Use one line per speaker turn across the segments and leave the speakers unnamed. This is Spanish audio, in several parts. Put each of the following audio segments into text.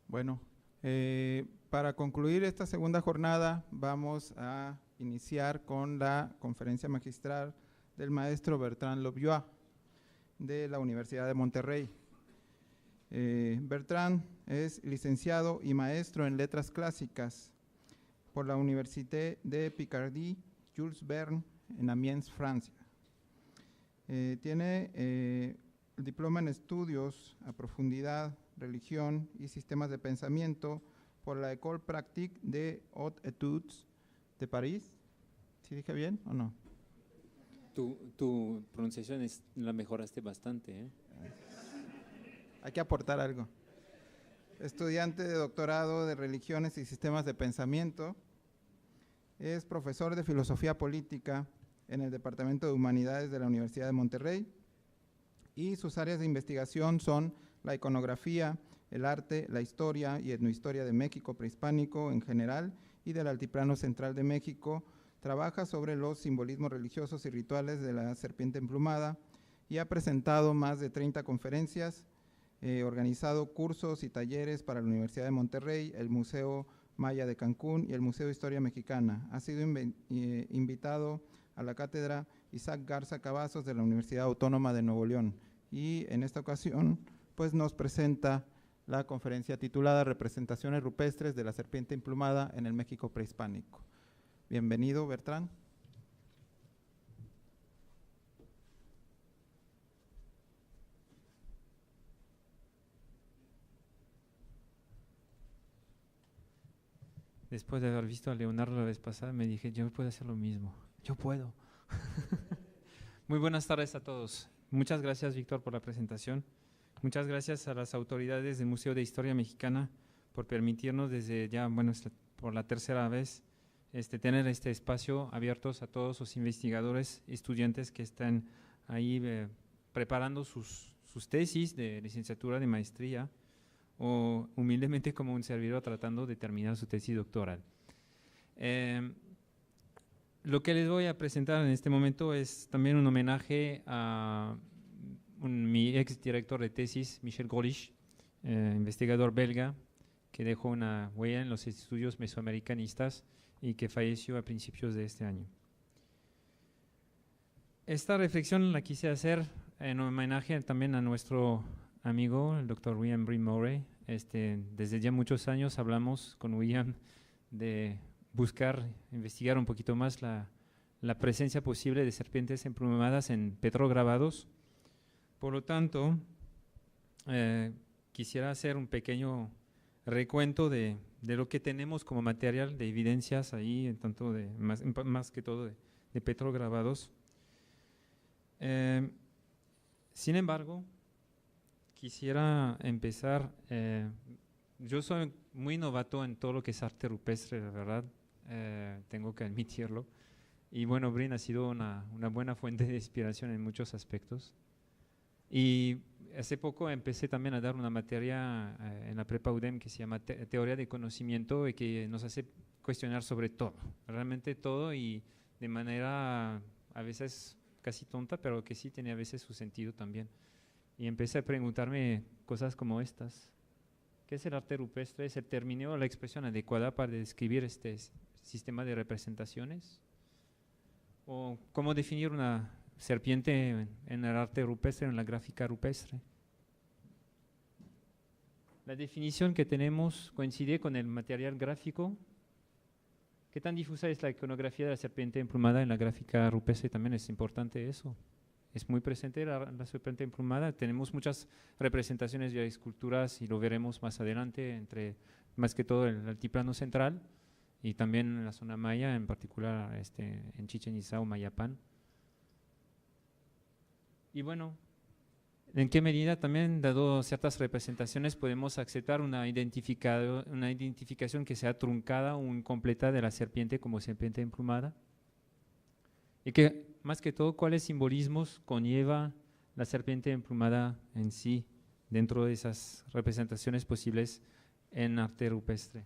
Bueno, para concluir esta segunda jornada vamos a iniciar con la conferencia magistral del maestro Bertrand Lobjoie de la Universidad de Monterrey. Bertrand es licenciado y maestro en letras clásicas por la Université de Picardie Jules Verne en Amiens, Francia. Tiene el diploma en estudios a profundidad, religión y sistemas de pensamiento por la École Pratique des Hautes Études de París. ¿Sí dije bien o no?
Tu pronunciación la mejoraste bastante, ¿eh?
Hay que aportar algo. Estudiante de doctorado de religiones y sistemas de pensamiento. Es profesor de filosofía política en el Departamento de Humanidades de la Universidad de Monterrey y sus áreas de investigación son la iconografía, el arte, la historia y etnohistoria de México prehispánico en general y del Altiplano Central de México. Trabaja sobre los simbolismos religiosos y rituales de la serpiente emplumada y ha presentado más de 30 conferencias, organizado cursos y talleres para la Universidad de Monterrey, el Museo Maya de Cancún y el Museo de Historia Mexicana. Ha sido invitado a la cátedra Isaac Garza Cavazos de la Universidad Autónoma de Nuevo León y en esta ocasión pues nos presenta la conferencia titulada Representaciones rupestres de la serpiente emplumada en el México prehispánico. Bienvenido, Bertrand.
Después de haber visto a Leonardo la vez pasada, me dije, yo puedo hacer lo mismo. Yo puedo. Muy buenas tardes a todos. Muchas gracias, Víctor, por la presentación. Muchas gracias a las autoridades del Museo de Historia Mexicana por permitirnos desde ya, bueno, por la tercera vez, tener este espacio abiertos a todos los investigadores, estudiantes que están ahí preparando sus tesis de licenciatura, de maestría, o humildemente como un servidor tratando de terminar su tesis doctoral. Lo que les voy a presentar en este momento es también un homenaje a mi ex director de tesis, Michel Grolich, investigador belga, que dejó una huella en los estudios mesoamericanistas y que falleció a principios de este año. Esta reflexión la quise hacer en homenaje también a nuestro amigo, el doctor William Breen Murray. Desde ya muchos años hablamos con William de buscar, investigar un poquito más la presencia posible de serpientes emplumadas en petrograbados. Por lo tanto, quisiera hacer un pequeño recuento de lo que tenemos como material de evidencias ahí, tanto más que todo de petrograbados. Sin embargo, quisiera empezar, yo soy muy novato en todo lo que es arte rupestre, la verdad, tengo que admitirlo. Y bueno, Breen ha sido una buena fuente de inspiración en muchos aspectos. Y hace poco empecé también a dar una materia en la prepa UDEM que se llama Teoría de Conocimiento y que nos hace cuestionar sobre todo, realmente todo y de manera a veces casi tonta, pero que sí tiene a veces su sentido también. Y empecé a preguntarme cosas como estas. ¿Qué es el arte rupestre? ¿Es el término o la expresión adecuada para describir este sistema de representaciones? ¿O cómo definir una serpiente en el arte rupestre, en la gráfica rupestre? La definición que tenemos coincide con el material gráfico. ¿Qué tan difusa es la iconografía de la serpiente emplumada en la gráfica rupestre? También es importante eso. Es muy presente la serpiente emplumada. Tenemos muchas representaciones de esculturas y lo veremos más adelante, más que todo el altiplano central y también en la zona maya, en particular en Chichén Itzá o Mayapán. Y bueno, ¿en qué medida también, dado ciertas representaciones, podemos aceptar una identificación que sea truncada o incompleta de la serpiente como serpiente emplumada? Y que, más que todo, ¿cuáles simbolismos conlleva la serpiente emplumada en sí dentro de esas representaciones posibles en arte rupestre?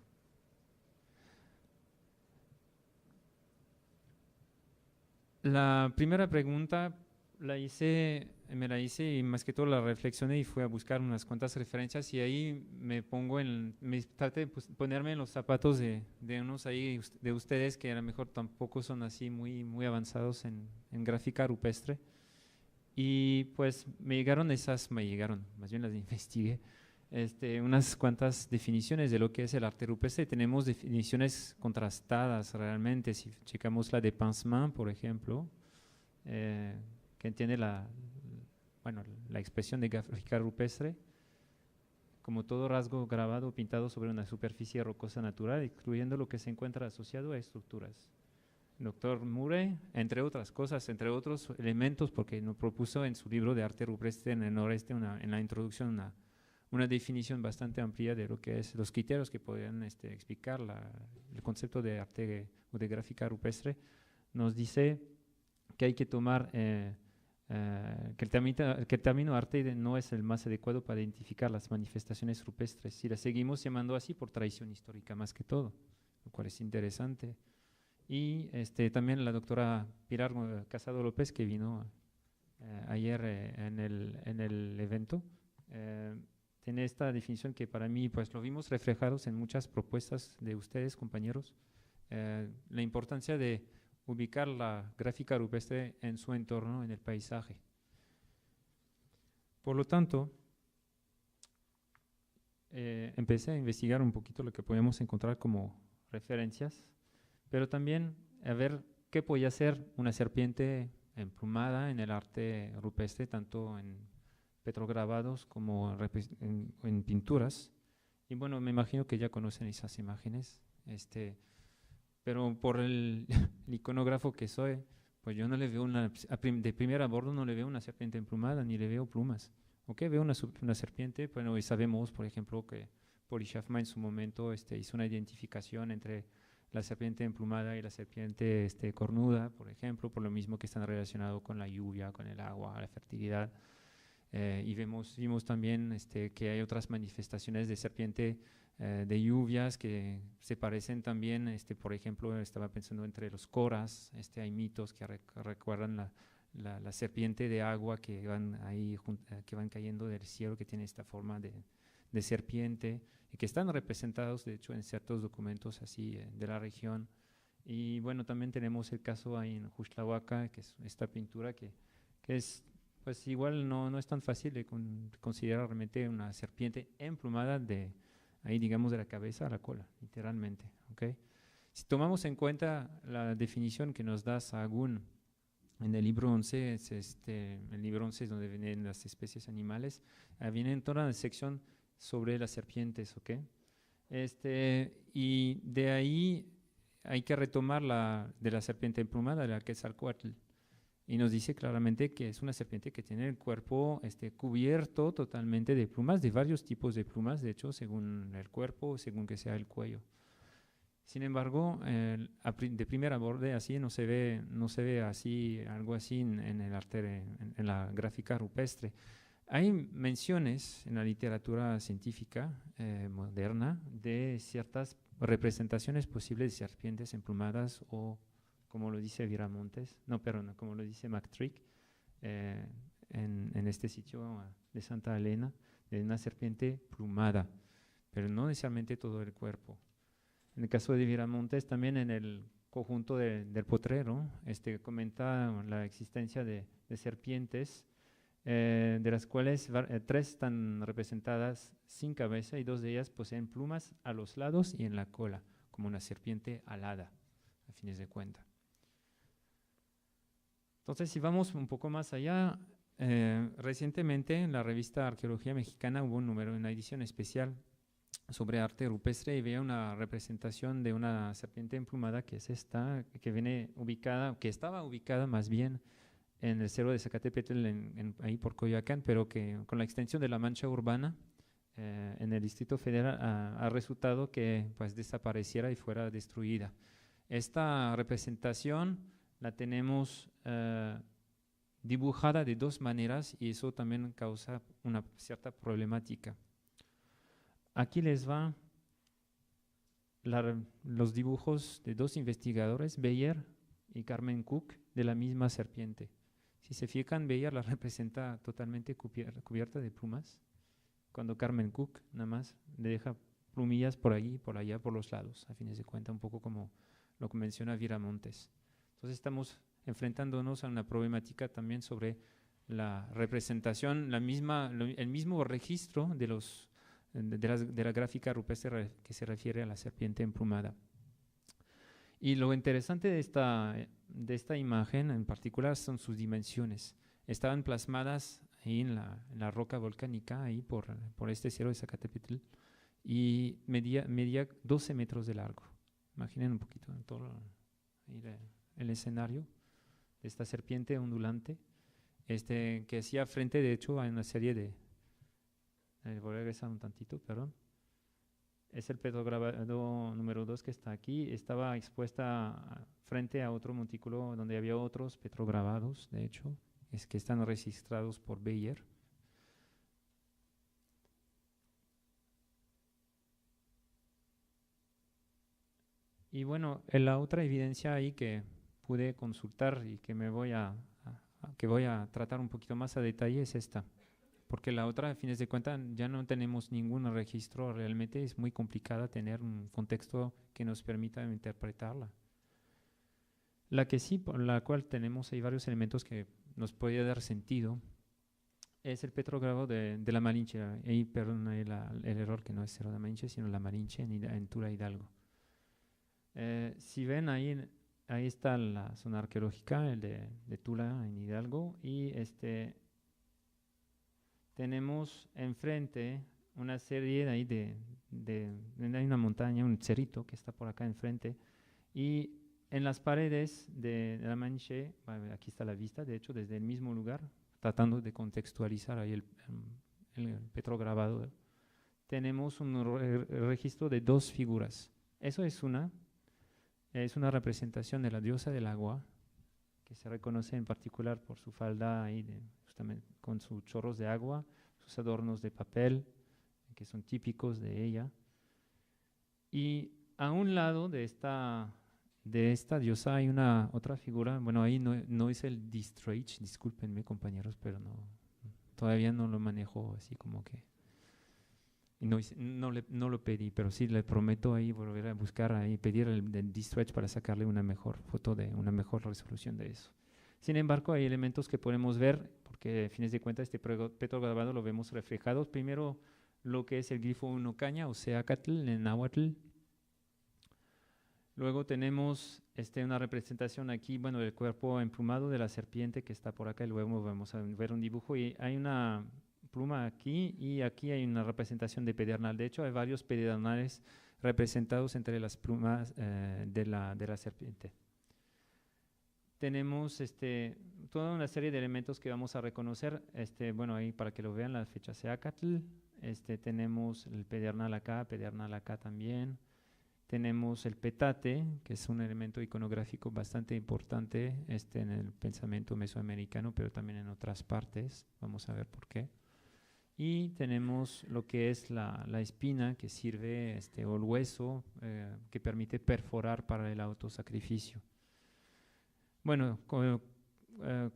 La primera pregunta la hice me la hice y más que todo la reflexioné y fui a buscar unas cuantas referencias y ahí me pongo traté de ponerme en los zapatos de unos ahí de ustedes que a lo mejor tampoco son así muy avanzados en gráfica rupestre. Y pues más bien las investigué, unas cuantas definiciones de lo que es el arte rupestre. Tenemos definiciones contrastadas realmente. Si checamos la de Pansman, por ejemplo, que entiende la expresión de gráfica rupestre como todo rasgo grabado o pintado sobre una superficie rocosa natural, excluyendo lo que se encuentra asociado a estructuras. El doctor Murray, entre otras cosas, entre otros elementos, porque nos propuso en su libro de arte rupestre en el noreste, en la introducción, una definición bastante amplia de lo que es los criterios que podrían explicar el concepto de arte o de gráfica rupestre. Nos dice que hay que tomar que el término arte no es el más adecuado para identificar las manifestaciones rupestres, si las seguimos llamando así por tradición histórica más que todo, lo cual es interesante. Y también la doctora Pilar Casado López, que vino ayer en el evento, tiene esta definición que para mí pues lo vimos reflejados en muchas propuestas de ustedes, compañeros, la importancia de ubicar la gráfica rupestre en su entorno, en el paisaje. Por lo tanto, empecé a investigar un poquito lo que podíamos encontrar como referencias, pero también a ver qué podía ser una serpiente emplumada en el arte rupestre, tanto en petrograbados como en pinturas. Y bueno, me imagino que ya conocen esas imágenes, pero por el iconógrafo que soy, pues yo no le veo de primer abordo no le veo una serpiente emplumada, ni le veo plumas. Ok, veo una serpiente, bueno, y sabemos, por ejemplo, que Polishafma en su momento hizo una identificación entre la serpiente emplumada y la serpiente cornuda, por ejemplo, por lo mismo que están relacionados con la lluvia, con el agua, la fertilidad. Y vimos también que hay otras manifestaciones de serpiente de lluvias que se parecen también, por ejemplo, estaba pensando entre los coras, hay mitos que recuerdan la serpiente de agua que van cayendo del cielo, que tiene esta forma de serpiente y que están representados, de hecho, en ciertos documentos así de la región. Y bueno, también tenemos el caso ahí en Xuxtlahuaca, que es esta pintura que es, pues igual no es tan fácil de considerar realmente una serpiente emplumada ahí digamos de la cabeza a la cola, literalmente. ¿Okay? Si tomamos en cuenta la definición que nos da Sahagún en el libro 11, el libro 11 es donde vienen las especies animales, viene en toda la sección sobre las serpientes, ¿ok? Y de ahí hay que retomar de la serpiente emplumada, la Quetzalcóatl, y nos dice claramente que es una serpiente que tiene el cuerpo cubierto totalmente de plumas, de varios tipos de plumas, de hecho, según el cuerpo, según que sea el cuello. Sin embargo, de primer aborde así no se ve así, algo así en el arte, en la gráfica rupestre. Hay menciones en la literatura científica moderna de ciertas representaciones posibles de serpientes emplumadas o, como lo dice como lo dice McTrick en este sitio de Santa Elena, de una serpiente plumada, pero no necesariamente todo el cuerpo. En el caso de Viramontes, también en el conjunto del potrero, comenta la existencia de serpientes, de las cuales 3 están representadas sin cabeza y 2 de ellas poseen plumas a los lados y en la cola, como una serpiente alada, a fines de cuenta. Entonces, si vamos un poco más allá, recientemente en la revista Arqueología Mexicana hubo una edición especial sobre arte rupestre y veía una representación de una serpiente emplumada que es esta, que estaba ubicada más bien en el cerro de Zacatepetl, ahí por Coyoacán, pero que con la extensión de la mancha urbana en el Distrito Federal ha resultado que pues desapareciera y fuera destruida. Esta representación la tenemos dibujada de 2 maneras y eso también causa una cierta problemática. Aquí les va los dibujos de 2 investigadores, Beyer y Carmen Cook, de la misma serpiente. Si se fijan, Bella la representa totalmente cubierta de plumas, cuando Carmen Cook nada más le deja plumillas por allí, por allá, por los lados, a fines de cuentas, un poco como lo que menciona Vira Montes. Entonces estamos enfrentándonos a una problemática también sobre la representación, el mismo registro de la gráfica rupestre que se refiere a la serpiente emplumada. Y lo interesante de esta imagen en particular son sus dimensiones. Estaban plasmadas ahí en la roca volcánica, ahí por este cerro de Zacatepetl, y medía 12 metros de largo. Imaginen un poquito todo el escenario de esta serpiente ondulante, que hacía frente, de hecho, a una serie de… voy a regresar un tantito, perdón. Es el petrograbado número 2 que está aquí. Estaba expuesta frente a otro montículo donde había otros petrograbados, de hecho, que están registrados por Beyer. Y bueno, la otra evidencia ahí que pude consultar y que voy a tratar un poquito más a detalle es esta. Porque la otra, a fines de cuentas, ya no tenemos ningún registro realmente, es muy complicada tener un contexto que nos permita interpretarla. La que sí, por la cual tenemos ahí varios elementos que nos puede dar sentido, es el petrogrado de la Malinche, perdón, el error que no es Cerro de la Malinche, sino la Malinche en Tula Hidalgo. Si ven ahí está la zona arqueológica, el de Tula en Hidalgo, y tenemos enfrente una serie ahí hay una montaña, un cerrito que está por acá enfrente, y en las paredes de la Malinche, aquí está la vista, de hecho, desde el mismo lugar, tratando de contextualizar ahí el petrograbado, tenemos un registro de dos figuras. Eso es una representación de la diosa del agua, que se reconoce en particular por su falda ahí justamente con sus chorros de agua, sus adornos de papel, que son típicos de ella. Y a un lado de esta diosa hay otra figura, bueno, ahí no es el distrage, discúlpenme compañeros, pero todavía no lo manejo así como que… No lo pedí, pero sí le prometo ahí volver a buscar ahí, pedir el distrage para sacarle una mejor foto de una mejor resolución de eso. Sin embargo, hay elementos que podemos ver, porque a fines de cuentas este petrograbado lo vemos reflejado. Primero, lo que es el glifo unocaña o Seacatl en náhuatl. Luego tenemos una representación aquí, bueno, del cuerpo emplumado de la serpiente que está por acá, y luego vamos a ver un dibujo y hay una pluma aquí y aquí hay una representación de pedernal. De hecho, hay varios pedernales representados entre las plumas de la serpiente. Tenemos toda una serie de elementos que vamos a reconocer. Bueno, ahí para que lo vean, la fecha Seacatl. Tenemos el pedernal acá también. Tenemos el petate, que es un elemento iconográfico bastante importante en el pensamiento mesoamericano, pero también en otras partes. Vamos a ver por qué. Y tenemos lo que es la espina que sirve, o el hueso que permite perforar para el autosacrificio. Bueno,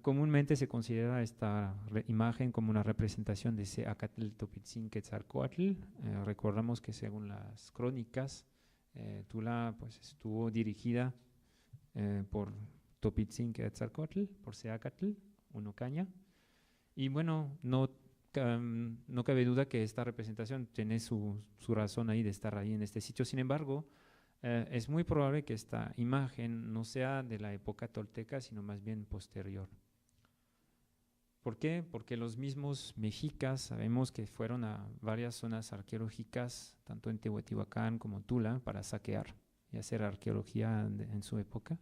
comúnmente se considera esta imagen como una representación de Seacatl Topitzin Quetzalcoatl. Recordamos que según las crónicas, Tula pues, estuvo dirigida por Topitzin Quetzalcoatl, por Seacatl, Unocaña. Y bueno, no cabe duda que esta representación tiene su razón ahí de estar ahí en este sitio. Sin embargo, es muy probable que esta imagen no sea de la época tolteca, sino más bien posterior. ¿Por qué? Porque los mismos mexicas sabemos que fueron a varias zonas arqueológicas, tanto en Teotihuacán como Tula, para saquear y hacer arqueología en su época.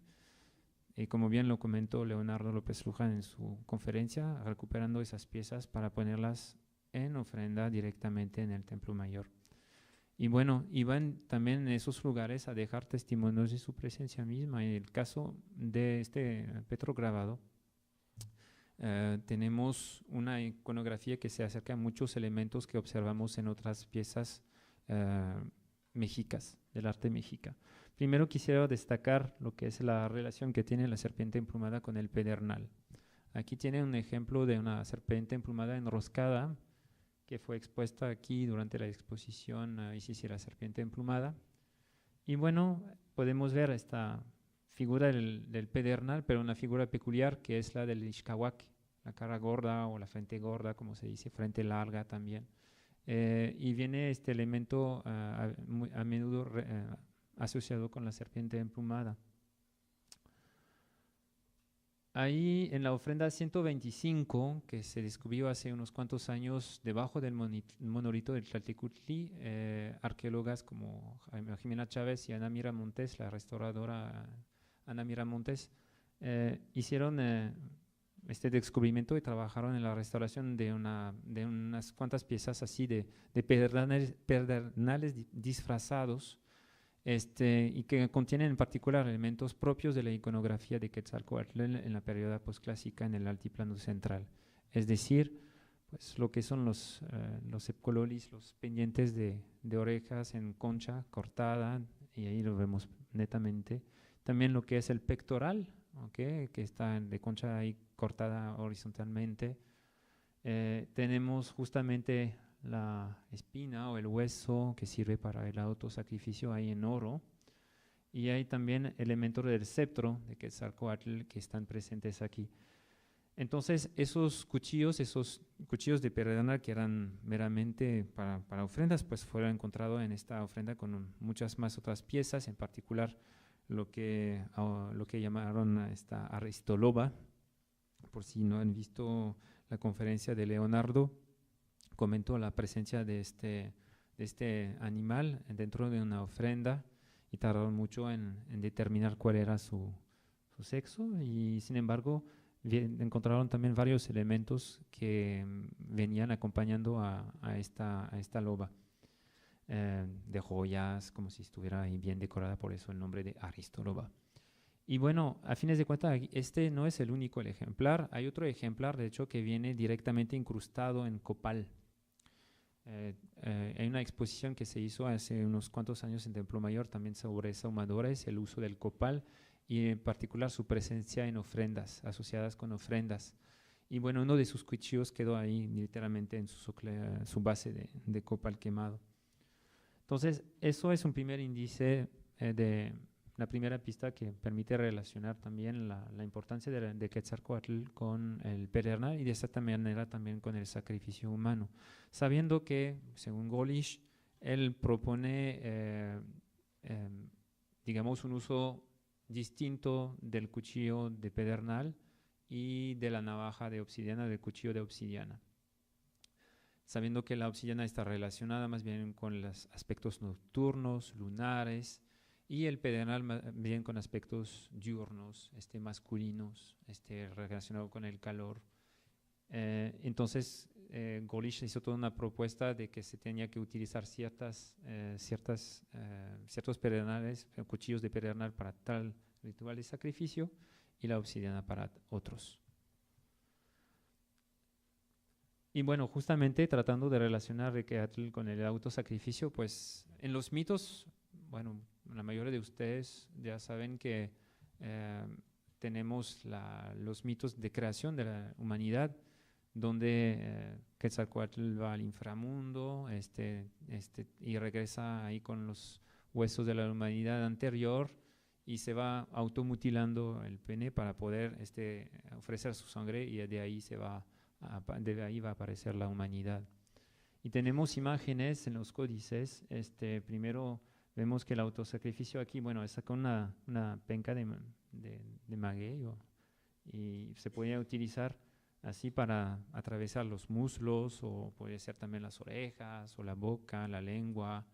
Y como bien lo comentó Leonardo López Luján en su conferencia, recuperando esas piezas para ponerlas en ofrenda directamente en el Templo Mayor. Y bueno, iban también en esos lugares a dejar testimonios de su presencia misma. En el caso de este petrograbado, tenemos una iconografía que se acerca a muchos elementos que observamos en otras piezas mexicas, del arte mexica. Primero quisiera destacar lo que es la relación que tiene la serpiente emplumada con el pedernal. Aquí tiene un ejemplo de una serpiente emplumada enroscada que fue expuesta aquí durante la exposición Isis y la serpiente emplumada. Y bueno, podemos ver esta figura del pedernal, pero una figura peculiar que es la del Ixcahuac, la cara gorda o la frente gorda, como se dice, frente larga también. Y viene este elemento a menudo asociado con la serpiente emplumada. Ahí en la ofrenda 125, que se descubrió hace unos cuantos años debajo del monolito del Tlaltecutli, arqueólogas como Jimena Chávez y Ana Mira Montes, la restauradora Ana Mira Montes, hicieron este descubrimiento y trabajaron en la restauración de unas cuantas piezas así de pedernales disfrazados, y que contienen en particular elementos propios de la iconografía de Quetzalcóatl en la periodo posclásica en el altiplano central. Es decir, pues lo que son los epcololis, los pendientes de orejas en concha cortada, y ahí lo vemos netamente. También lo que es el pectoral, ¿okay? Que está de concha ahí cortada horizontalmente. Tenemos justamente la espina o el hueso que sirve para el autosacrificio ahí en oro, y hay también elementos del ceptro de Quetzalcóatl que están presentes aquí. Entonces esos cuchillos de pedernal que eran meramente para ofrendas, pues fueron encontrados en esta ofrenda con muchas más otras piezas, en particular lo que llamaron esta aristoloba. Por si no han visto la conferencia de Leonardo, comentó la presencia de este animal dentro de una ofrenda y tardaron mucho en determinar cuál era su sexo, y sin embargo encontraron también varios elementos que venían acompañando a esta loba, de joyas, como si estuviera ahí bien decorada, por eso el nombre de aristoloba. Y bueno, a fines de cuentas, este no es el único ejemplar. Hay otro ejemplar, de hecho, que viene directamente incrustado en copal. Hay una exposición que se hizo hace unos cuantos años en Templo Mayor también sobre sahumadores, el uso del copal y en particular su presencia en ofrendas, asociadas con ofrendas. Y bueno, uno de sus cuchillos quedó ahí literalmente en su base de copal quemado. Entonces, eso es un primer índice de la primera pista que permite relacionar también la importancia de Quetzalcóatl con el pedernal y de esta manera también con el sacrificio humano, sabiendo que, según Golish, él propone, digamos, un uso distinto del cuchillo de pedernal y de la navaja de obsidiana, del cuchillo de obsidiana, sabiendo que la obsidiana está relacionada más bien con los aspectos nocturnos, lunares, y el pedernal bien con aspectos diurnos, masculinos, relacionado con el calor. Entonces, Golish hizo toda una propuesta de que se tenía que utilizar ciertos pedernales, cuchillos de pedernal para tal ritual de sacrificio y la obsidiana para otros. Y bueno, justamente tratando de relacionar Quetzalcóatl con el autosacrificio, pues en los mitos, bueno, la mayoría de ustedes ya saben que tenemos los mitos de creación de la humanidad, donde Quetzalcóatl va al inframundo y regresa ahí con los huesos de la humanidad anterior y se va automutilando el pene para poder ofrecer su sangre, y de ahí va a aparecer la humanidad. Y tenemos imágenes en los códices. Primero vemos que el autosacrificio aquí, bueno, es con una penca de maguey y se podía utilizar así para atravesar los muslos, o puede ser también las orejas o la boca, la lengua,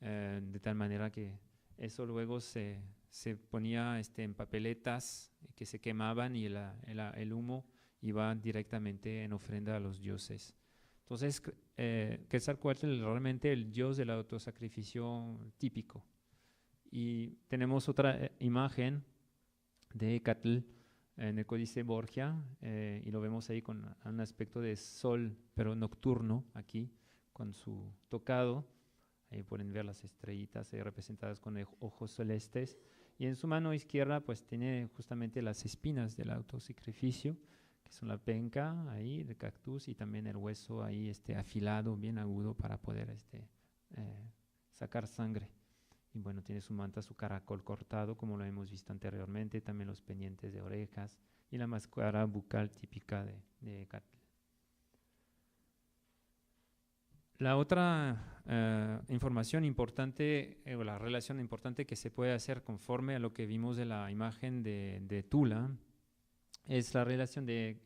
de tal manera que eso luego se ponía en papeletas que se quemaban y el humo iba directamente en ofrenda a los dioses. Entonces, Quetzalcóatl es realmente el dios del autosacrificio típico. Y tenemos otra imagen de Catl en el Códice Borgia, y lo vemos ahí con un aspecto de sol, pero nocturno, aquí, con su tocado. Ahí pueden ver las estrellitas representadas con ojos celestes. Y en su mano izquierda, pues tiene justamente las espinas del autosacrificio, que son la penca ahí de cactus y también el hueso ahí afilado, bien agudo para poder sacar sangre. Y bueno, tiene su manta, su caracol cortado, como lo hemos visto anteriormente, también los pendientes de orejas y la máscara bucal típica de Catl. La otra información importante, o la relación importante que se puede hacer conforme a lo que vimos de la imagen de Tula, es la relación de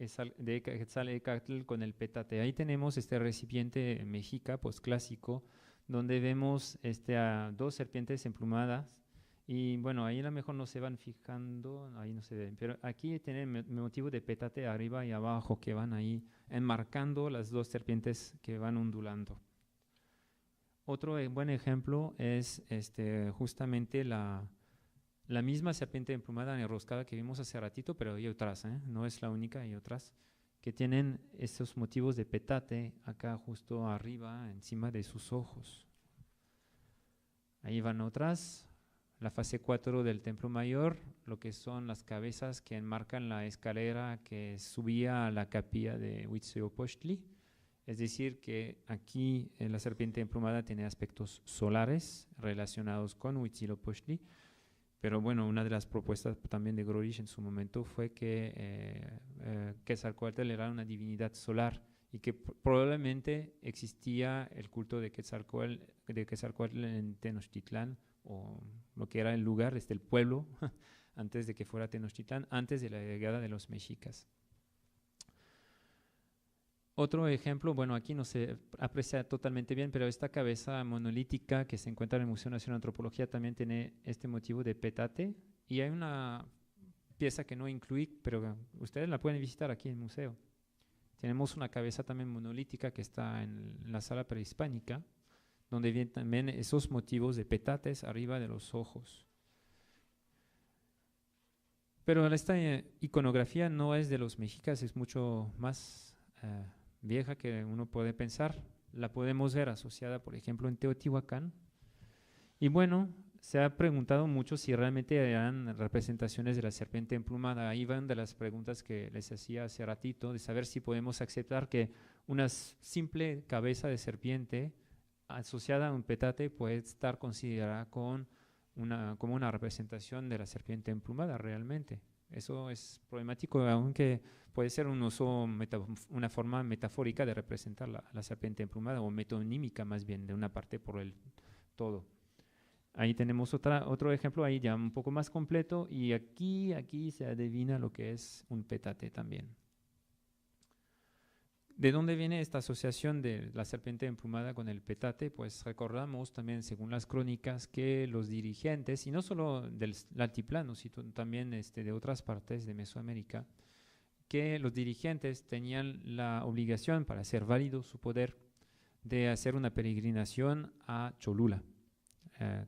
Quetzalcóatl con el petate. Ahí tenemos este recipiente mexica posclásico, donde vemos a dos serpientes emplumadas. Y bueno, ahí a lo mejor no se van fijando, ahí no se ven, pero aquí tienen motivo de petate arriba y abajo que van ahí enmarcando las dos serpientes que van ondulando. Otro buen ejemplo es justamente la misma serpiente emplumada enroscada que vimos hace ratito, pero hay otras, no es la única, hay otras que tienen estos motivos de petate acá justo arriba, encima de sus ojos. Ahí van otras. La fase 4 del Templo Mayor, lo que son las cabezas que enmarcan la escalera que subía a la capilla de Huitzilopochtli. Es decir, que aquí la serpiente emplumada tiene aspectos solares relacionados con Huitzilopochtli. Pero bueno, una de las propuestas también de Grolich en su momento fue que Quetzalcóatl era una divinidad solar y que probablemente existía el culto de Quetzalcóatl en Tenochtitlán, o lo que era el lugar, el pueblo, antes de que fuera Tenochtitlán, antes de la llegada de los mexicas. Otro ejemplo, bueno, aquí no se aprecia totalmente bien, pero esta cabeza monolítica que se encuentra en el Museo Nacional de Antropología también tiene este motivo de petate, y hay una pieza que no incluí, pero ustedes la pueden visitar aquí en el museo. Tenemos una cabeza también monolítica que está en la sala prehispánica, donde vienen también esos motivos de petates arriba de los ojos. Pero esta iconografía no es de los mexicas, es mucho más vieja que uno puede pensar. La podemos ver asociada, por ejemplo, en Teotihuacán. Y bueno, se ha preguntado mucho si realmente eran representaciones de la serpiente emplumada. Ahí van de las preguntas que les hacía hace ratito, de saber si podemos aceptar que una simple cabeza de serpiente asociada a un petate puede estar considerada como una representación de la serpiente emplumada realmente. Eso es problemático, aunque puede ser un uso, una forma metafórica de representar la serpiente emplumada, o metonímica más bien, de una parte por el todo. Ahí tenemos otro ejemplo, ahí ya un poco más completo, y aquí se adivina lo que es un petate también. ¿De dónde viene esta asociación de la serpiente emplumada con el petate? Pues recordamos también, según las crónicas, que los dirigentes, y no solo del altiplano, sino también de otras partes de Mesoamérica, que los dirigentes tenían la obligación, para hacer válido su poder, de hacer una peregrinación a Cholula,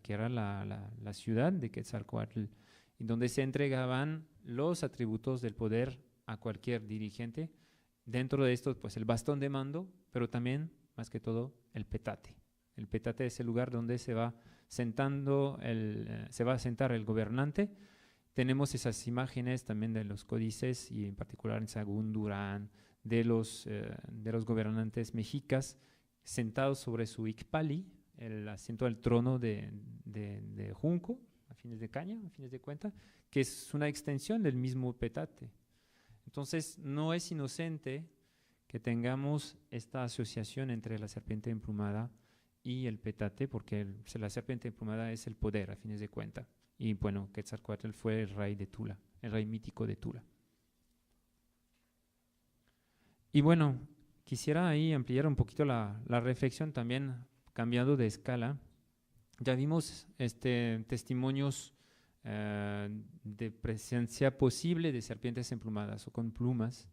que era la ciudad de Quetzalcóatl, y donde se entregaban los atributos del poder a cualquier dirigente. Dentro de esto, pues el bastón de mando, pero también, más que todo, el petate. El petate es el lugar donde se va a sentar el gobernante. Tenemos esas imágenes también de los códices, y en particular en Sagún Durán, de los gobernantes mexicas sentados sobre su icpali, el asiento del trono de junco, a fines de caña, a fines de cuenta, que es una extensión del mismo petate. Entonces, no es inocente que tengamos esta asociación entre la serpiente emplumada y el petate, porque la serpiente emplumada es el poder, a fines de cuentas. Y bueno, Quetzalcóatl fue el rey de Tula, el rey mítico de Tula. Y bueno, quisiera ahí ampliar un poquito la reflexión también, cambiando de escala. Ya vimos testimonios de presencia posible de serpientes emplumadas o con plumas,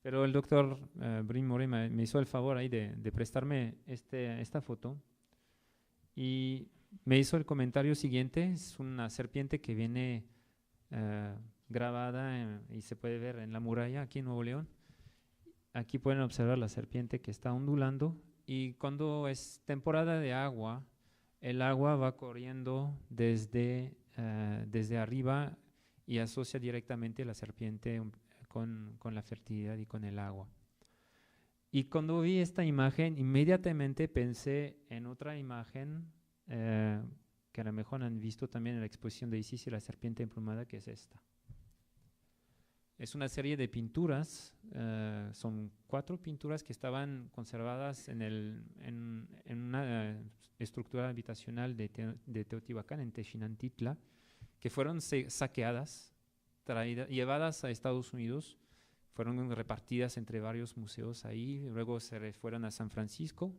pero el doctor Bryn Murray me hizo el favor ahí de prestarme esta foto, y me hizo el comentario siguiente. Es una serpiente que viene grabada y se puede ver en la muralla aquí en Nuevo León. Aquí pueden observar la serpiente que está ondulando, y cuando es temporada de agua, el agua va corriendo desde arriba y asocia directamente la serpiente con la fertilidad y con el agua. Y cuando vi esta imagen, inmediatamente pensé en otra imagen que a lo mejor han visto también en la exposición de Isis y la serpiente emplumada, que es esta. Es una serie de pinturas, son 4 pinturas que estaban conservadas en una estructura habitacional de Teotihuacán, en Texinantitla, que fueron saqueadas, llevadas a Estados Unidos, fueron repartidas entre varios museos ahí, luego se fueron a San Francisco,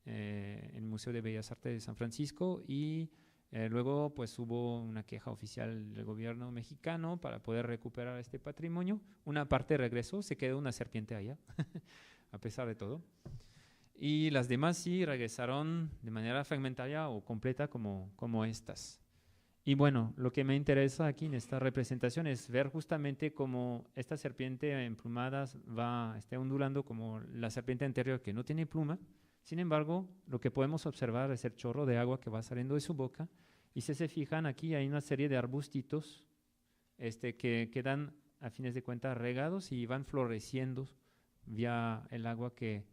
el Museo de Bellas Artes de San Francisco, y luego pues hubo una queja oficial del gobierno mexicano para poder recuperar este patrimonio. Una parte regresó, se quedó una serpiente allá, a pesar de todo. Y las demás sí regresaron de manera fragmentaria o completa como estas. Y bueno, lo que me interesa aquí en esta representación es ver justamente cómo esta serpiente emplumada está ondulando como la serpiente anterior que no tiene pluma. Sin embargo, lo que podemos observar es el chorro de agua que va saliendo de su boca. Y si se fijan, aquí hay una serie de arbustitos que quedan, a fines de cuentas, regados y van floreciendo vía el agua que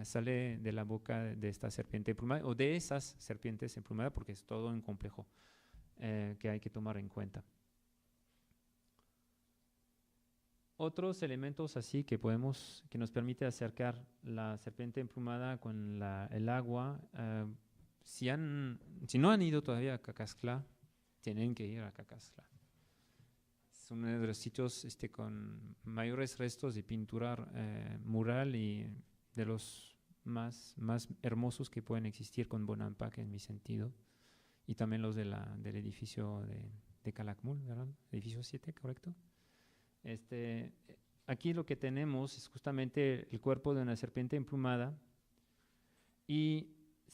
sale de la boca de esta serpiente emplumada, o de esas serpientes emplumadas, porque es todo un complejo que hay que tomar en cuenta. Otros elementos así que nos permite acercar la serpiente emplumada con el agua, si no han ido todavía a Cacaxtla, tienen que ir a Cacaxtla. Es uno de los sitios con mayores restos de pintura mural y de los más hermosos que pueden existir con Bonampak, en mi sentido, y también los del edificio de Calakmul, ¿verdad? Edificio 7, ¿correcto? Aquí lo que tenemos es justamente el cuerpo de una serpiente emplumada, y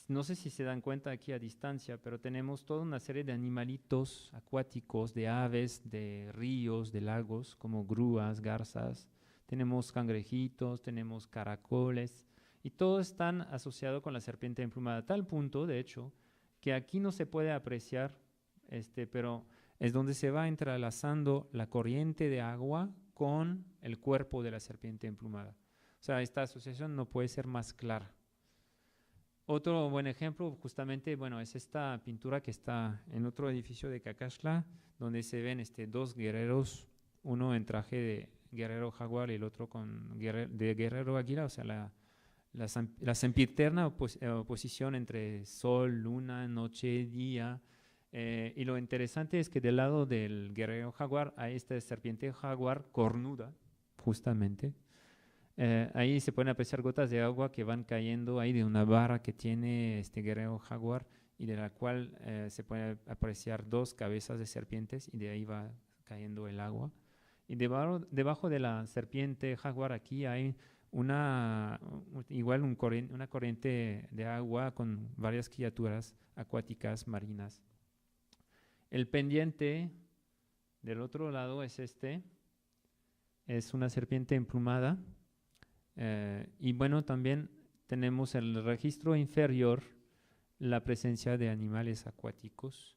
no sé si se dan cuenta aquí a distancia, pero tenemos toda una serie de animalitos acuáticos, de aves, de ríos, de lagos, como grúas, garzas, tenemos cangrejitos, tenemos caracoles, y todos están asociados con la serpiente emplumada, a tal punto, de hecho, que aquí no se puede apreciar, pero es donde se va entrelazando la corriente de agua con el cuerpo de la serpiente emplumada. O sea, esta asociación no puede ser más clara. Otro buen ejemplo, justamente, es esta pintura que está en otro edificio de Cacaxtla, donde se ven 2 guerreros, uno en traje de guerrero jaguar y el otro de guerrero águila, o sea, la sempiterna oposición entre sol, luna, noche, día. Y lo interesante es que del lado del guerrero jaguar hay esta serpiente jaguar cornuda, justamente. Ahí se pueden apreciar gotas de agua que van cayendo ahí de una barra que tiene este guerrero jaguar, y de la cual se pueden apreciar 2 cabezas de serpientes, y de ahí va cayendo el agua. Y debajo de la serpiente jaguar aquí hay una corriente de agua con varias criaturas acuáticas marinas. El pendiente del otro lado es es una serpiente emplumada, y también tenemos en el registro inferior la presencia de animales acuáticos.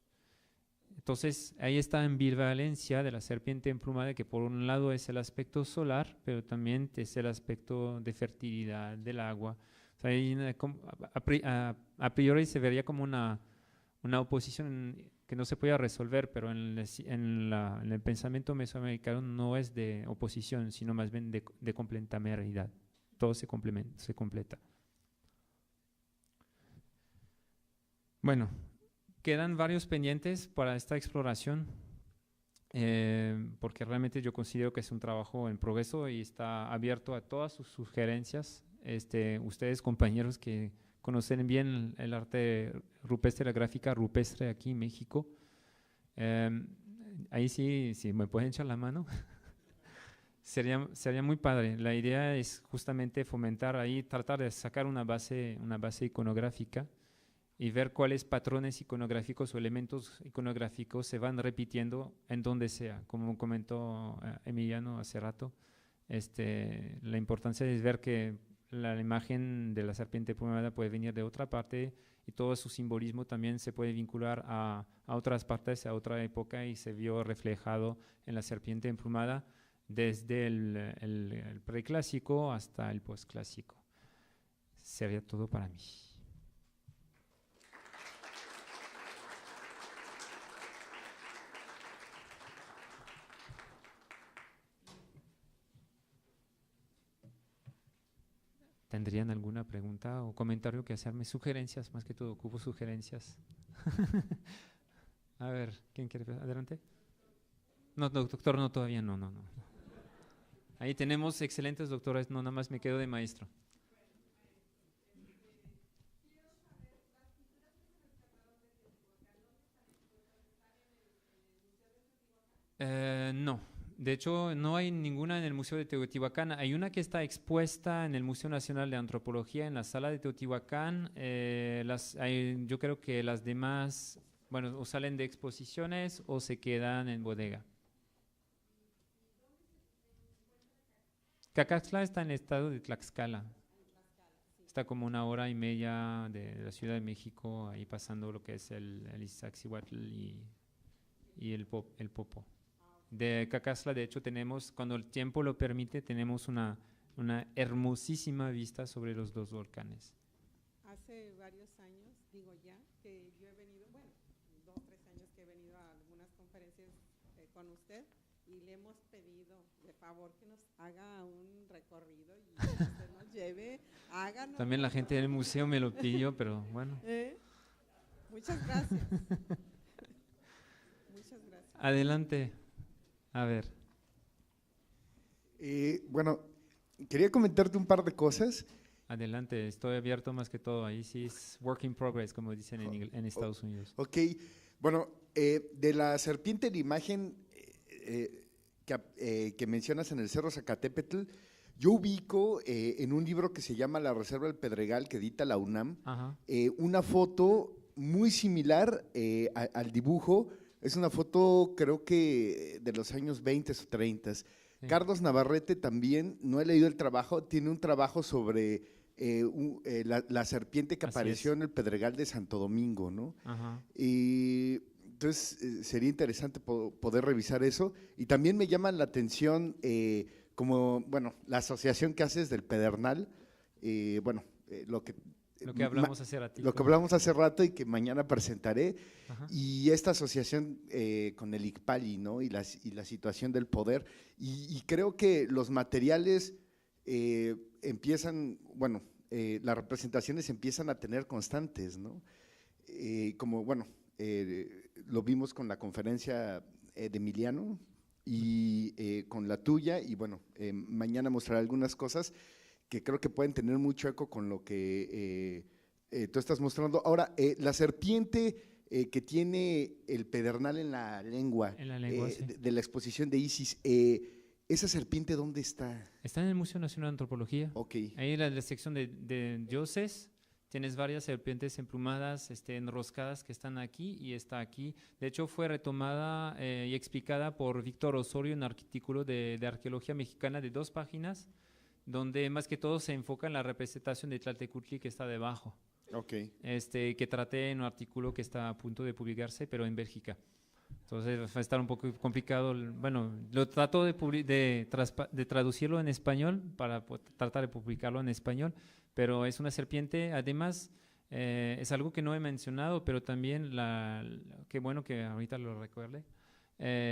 Entonces, ahí está en ambivalencia de la serpiente emplumada, que por un lado es el aspecto solar, pero también es el aspecto de fertilidad del agua. O sea, a priori se vería como una oposición que no se puede resolver, pero en el pensamiento mesoamericano no es de oposición, sino más bien de complementariedad. Todo se completa. Bueno, quedan varios pendientes para esta exploración, porque realmente yo considero que es un trabajo en progreso y está abierto a todas sus sugerencias. Ustedes, compañeros que conocen bien el arte rupestre, la gráfica rupestre aquí en México, ahí sí me pueden echar la mano. Sería muy padre. La idea es justamente fomentar ahí, tratar de sacar una base iconográfica y ver cuáles patrones iconográficos o elementos iconográficos se van repitiendo en donde sea. Como comentó Emiliano hace rato, la importancia es ver que la imagen de la serpiente emplumada puede venir de otra parte, y todo su simbolismo también se puede vincular a otras partes, a otra época, y se vio reflejado en la serpiente emplumada. desde el preclásico hasta el postclásico. Sería todo para mí. ¿Tendrían alguna pregunta o comentario que hacerme? Sugerencias, más que todo, ocupo sugerencias. A ver, ¿quién quiere? Adelante. No, doctor, no, todavía no. Ahí tenemos excelentes doctores, no, nada más me quedo de maestro. No, de hecho no hay ninguna en el Museo de Teotihuacán. Hay una que está expuesta en el Museo Nacional de Antropología en la sala de Teotihuacán. Yo creo que las demás, bueno, o salen de exposiciones o se quedan en bodega. Cacaxtla está en el estado de Tlaxcala. Está como 1 hora y media de la Ciudad de México, ahí pasando lo que es el Iztaccíhuatl y el Popo. De Cacaxtla, de hecho, tenemos, cuando el tiempo lo permite, tenemos una hermosísima vista sobre los 2 volcanes.
Hace varios años, digo ya, que yo he venido, bueno, 2, 3 años que he venido a algunas conferencias con usted y le hemos pedido de favor que nos haga un recorrido y que usted nos lleve, háganos.
También la gente del museo me lo pidió, pero bueno.
Muchas gracias. Muchas gracias.
Adelante. A ver.
Bueno, quería comentarte un par de cosas.
Adelante, estoy abierto más que todo. Ahí sí es work in progress, como dicen en Estados Unidos.
Ok, bueno, de la serpiente de imagen que mencionas en el Cerro Zacatépetl, yo ubico en un libro que se llama La Reserva del Pedregal, que edita la UNAM, una foto muy similar al dibujo. Es una foto, creo que de los años 20 o 30. Sí. Carlos Navarrete también, no he leído el trabajo, tiene un trabajo sobre la serpiente que apareció en el Pedregal de Santo Domingo, ¿no? Y entonces sería interesante poder revisar eso. Y también me llama la atención, bueno, la asociación que haces del Pedernal, bueno, lo que
hablamos hace ratito.
Lo que hablamos hace rato y que mañana presentaré. Y esta asociación con el ICPALI, ¿no? Y la situación del poder. Y creo que los materiales empiezan, bueno, las representaciones empiezan a tener constantes, ¿no? Como, bueno, lo vimos con la conferencia de Emiliano y con la tuya. Y bueno, mañana mostraré algunas cosas que creo que pueden tener mucho eco con lo que tú estás mostrando. Ahora, la serpiente que tiene el pedernal en la lengua,
sí.
de la exposición de Isis, ¿esa serpiente dónde está?
Está en el Museo Nacional de Antropología.
Okay.
Ahí en la sección de dioses tienes varias serpientes emplumadas, enroscadas, que están aquí y está aquí. De hecho, fue retomada y explicada por Víctor Osorio en un artículo de Arqueología Mexicana de 2 páginas, donde más que todo se enfoca en la representación de Tlaltecutli que está debajo.
Okay.
Que traté en un artículo que está a punto de publicarse, pero en Bélgica. Entonces va a estar un poco complicado. Bueno, lo trato de traducirlo en español para tratar de publicarlo en español, pero es una serpiente, además, es algo que no he mencionado, pero también, qué bueno que ahorita lo recuerde, el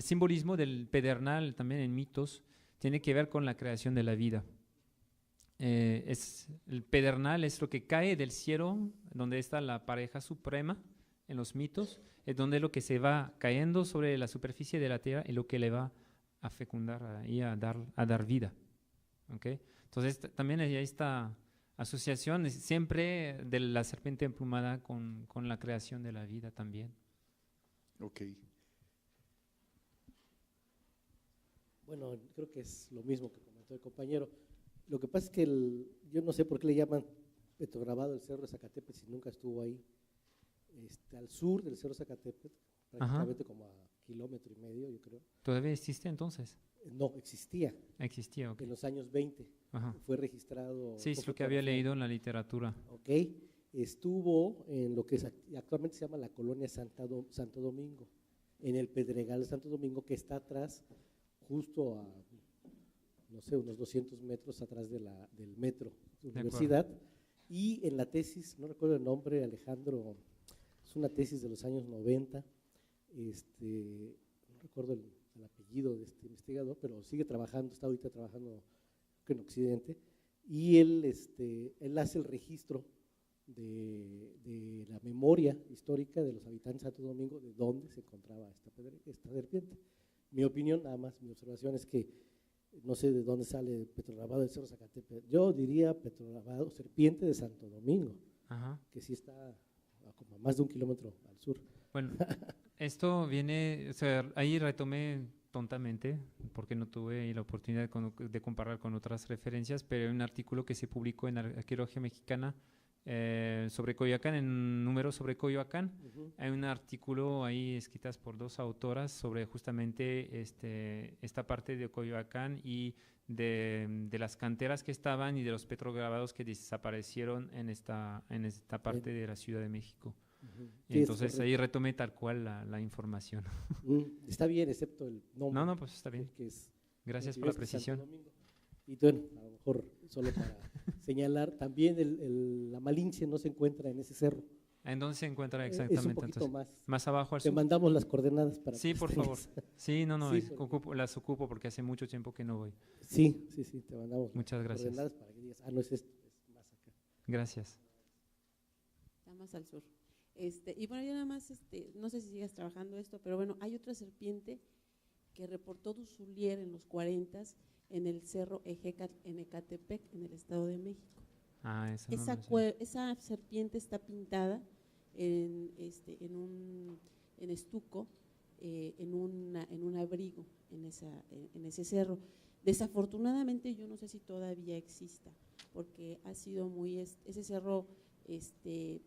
simbolismo del pedernal también en mitos tiene que ver con la creación de la vida. El pedernal es lo que cae del cielo, donde está la pareja suprema en los mitos, es donde lo que se va cayendo sobre la superficie de la tierra y lo que le va a fecundar y a dar vida. ¿Okay? Entonces también hay esta asociación siempre de la serpiente emplumada con la creación de la vida también.
Ok.
Bueno, creo que es lo mismo que comentó el compañero. Lo que pasa es que yo no sé por qué le llaman petrograbado el Cerro de Zacatepetl si nunca estuvo ahí. Al sur del Cerro Zacatepetl, prácticamente como a 1,5 kilómetros, yo creo.
¿Todavía existe entonces?
No, existía.
Existía, ok.
En los años 20. Fue registrado.
Sí, es lo que había leído en la literatura.
Ok. Estuvo en lo que actualmente se llama la colonia Santo Domingo. en el Pedregal de Santo Domingo, que está atrás, justo a, no sé, unos 200 metros atrás del metro de universidad. Y en la tesis, no recuerdo el nombre, Alejandro, es una tesis de los años 90, no recuerdo el apellido de este investigador, pero sigue trabajando, está ahorita trabajando en Occidente, y él hace el registro de la memoria histórica de los habitantes de Santo Domingo, de dónde se encontraba esta serpiente. Mi opinión, nada más, mi observación es que no sé de dónde sale Petrograbado del Cerro Zacatepetl. Yo diría Petrograbado, serpiente de Santo Domingo, que sí está a como más de 1 kilómetro al sur.
Bueno, esto viene, o sea, ahí retomé tontamente, porque no tuve la oportunidad de comparar con otras referencias, pero hay un artículo que se publicó en Arqueología Mexicana sobre Coyoacán, en un número sobre Coyoacán. Hay un artículo ahí escritas por 2 autoras sobre justamente esta parte de Coyoacán y de las canteras que estaban y de los petrograbados que desaparecieron en esta parte de la Ciudad de México.
Sí,
entonces ahí retomé tal cual la información.
Está bien, excepto el nombre.
No, pues está bien.
Que es,
gracias por la precisión.
Y bueno, a lo mejor solo para señalar, también la Malinche no se encuentra en ese cerro.
¿En dónde se encuentra exactamente?
Es un poquito
más abajo al
sur. Te mandamos las coordenadas para
sí, por favor. Sí,
sí,
las ocupo porque hace mucho tiempo que no voy.
Sí, te mandamos
muchas gracias.
Coordenadas para que digas, no es esto, es más acá.
Gracias.
Está más al sur. Y bueno, yo nada más, no sé si sigas trabajando esto, pero bueno, hay otra serpiente que reportó Dussolier en los 40s en el cerro Ejecatl en Ecatepec, en el Estado de México. Esa serpiente está pintada en estuco, en un abrigo en ese cerro. Desafortunadamente yo no sé si todavía exista, porque ha sido ese cerro,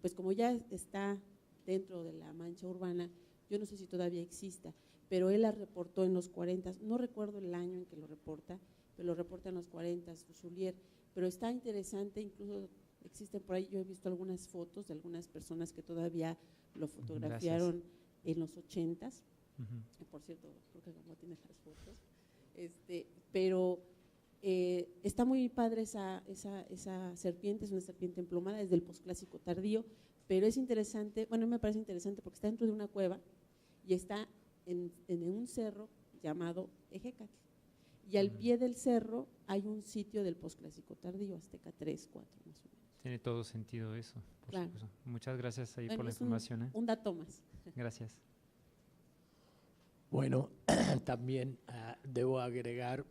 pues como ya está dentro de la mancha urbana, yo no sé si todavía exista, pero él la reportó en los 40, no recuerdo el año en que lo reporta, pero lo reporta en los 40, Dussolier, pero está interesante, incluso existen por ahí, yo he visto algunas fotos de algunas personas que todavía lo fotografiaron en los 80s, por cierto, creo que no tiene las fotos, pero está muy padre esa serpiente, es una serpiente emplumada, es del posclásico tardío, pero es interesante, bueno, me parece interesante porque está dentro de una cueva y está en un cerro llamado Ejecatl. Y al pie del cerro hay un sitio del posclásico tardío, Azteca 3, 4, más o menos.
Tiene todo sentido eso, por
claro.
supuesto. Muchas gracias ahí por la información.
Un dato más.
Gracias.
Bueno, también debo agregar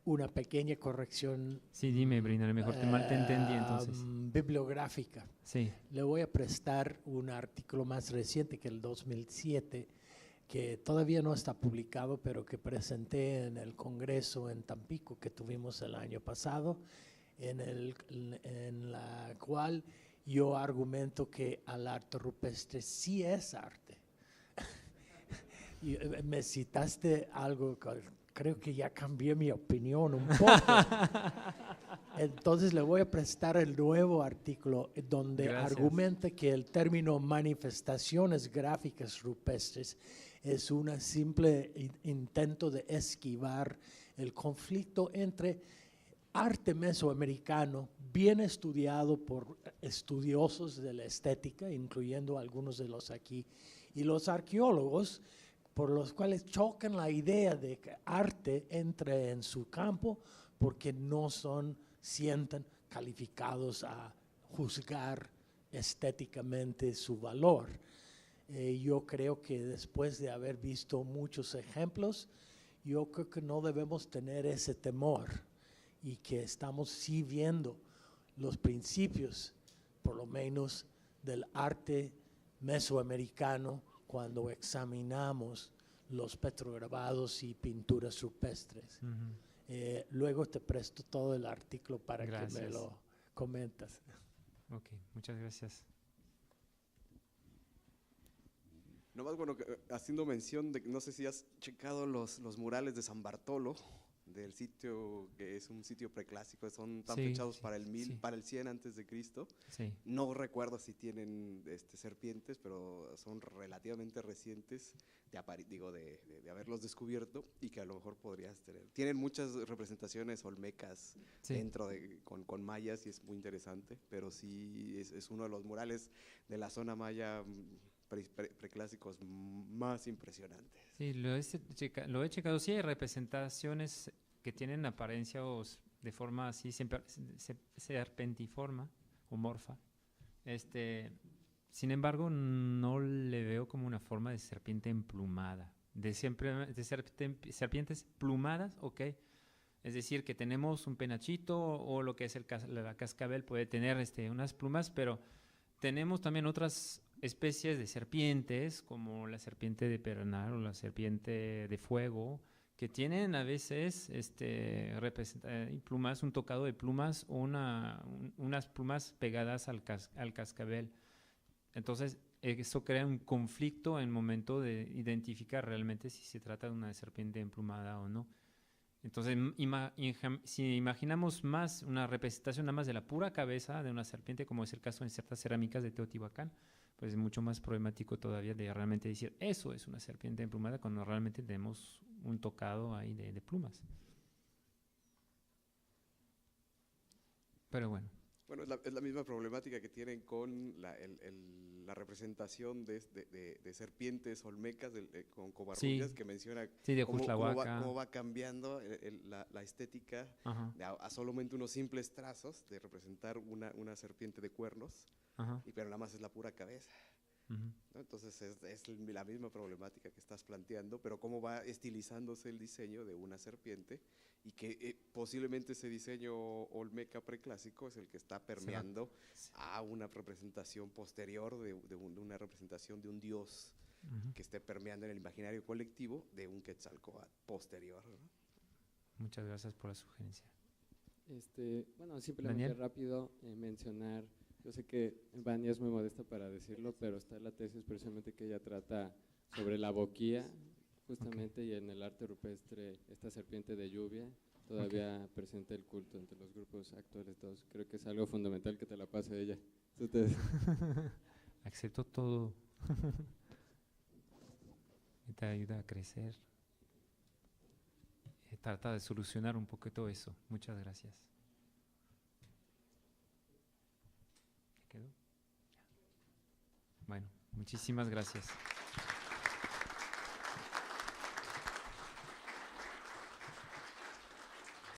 una pequeña corrección.
Sí, dime, Brina, a lo mejor te entendí entonces.
Bibliográfica.
Sí.
Le voy a prestar un artículo más reciente que el 2007, que todavía no está publicado, pero que presenté en el Congreso en Tampico que tuvimos el año pasado, en la cual yo argumento que el arte rupestre sí es arte. Y me citaste algo que creo que ya cambié mi opinión un poco. Entonces le voy a prestar el nuevo artículo donde argumenta que el término manifestaciones gráficas rupestres es un simple intento de esquivar el conflicto entre arte mesoamericano, bien estudiado por estudiosos de la estética, incluyendo algunos de los aquí, y los arqueólogos, por los cuales chocan la idea de que arte entre en su campo porque no sienten calificados a juzgar estéticamente su valor. Yo creo que después de haber visto muchos ejemplos, yo creo que no debemos tener ese temor y que estamos sí viendo los principios, por lo menos, del arte mesoamericano cuando examinamos los petrograbados y pinturas rupestres. Luego te presto todo el artículo para que me lo comentas.
Ok, muchas gracias.
Nomás, bueno, haciendo mención de que no sé si has checado los murales de San Bartolo, del sitio, que es un sitio preclásico, están
Sí,
fechados
sí,
para el 1000,
sí.
para el 100 antes de Cristo.
Sí.
No recuerdo si tienen serpientes, pero son relativamente recientes de haberlos descubierto y que a lo mejor podrías tener. Tienen muchas representaciones olmecas
Sí.
dentro con mayas y es muy interesante, pero sí es uno de los murales de la zona maya preclásicos más impresionantes.
Sí, lo he checado. Sí hay representaciones que tienen apariencia de forma así serpentiforma o morfa. Sin embargo, no le veo como una forma de serpiente emplumada. Serpientes plumadas, ok. Es decir, que tenemos un penachito o lo que es la cascabel puede tener unas plumas, pero tenemos también otras especies de serpientes, como la serpiente de pedernal o la serpiente de fuego, que tienen a veces plumas, un tocado de plumas o unas plumas pegadas al cascabel. Entonces, eso crea un conflicto en el momento de identificar realmente si se trata de una serpiente emplumada o no. Entonces, si imaginamos más una representación nada más de la pura cabeza de una serpiente, como es el caso en ciertas cerámicas de Teotihuacán, pues es mucho más problemático todavía de realmente decir eso es una serpiente emplumada cuando realmente tenemos un tocado ahí de plumas. Pero bueno.
Bueno, es la misma problemática que tienen con la representación de serpientes olmecas con covarrubias,
Sí.
que menciona
Sí, de
cómo
Cuxtlahuaca.
va cambiando la estética a solamente unos simples trazos de representar una serpiente de cuernos, pero nada más es la pura cabeza. ¿No? Entonces es la misma problemática que estás planteando, pero cómo va estilizándose el diseño de una serpiente y que posiblemente ese diseño olmeca preclásico es el que está permeando a una representación posterior de una representación de un dios que esté permeando en el imaginario colectivo de un Quetzalcóatl posterior, ¿no?
Muchas gracias por la sugerencia.
Bueno, simplemente
Daniel.
rápido mencionar, yo sé que Vania es muy modesta para decirlo, pero está la tesis precisamente que ella trata sobre la boquía, justamente, y en el arte rupestre esta serpiente de lluvia todavía presenta el culto entre los grupos actuales todos. Creo que es algo fundamental que te la pase ella.
Acepto todo. Y te ayuda a crecer. Trata de solucionar un poquito eso. Muchas gracias. ¿Quedó? Bueno, muchísimas gracias.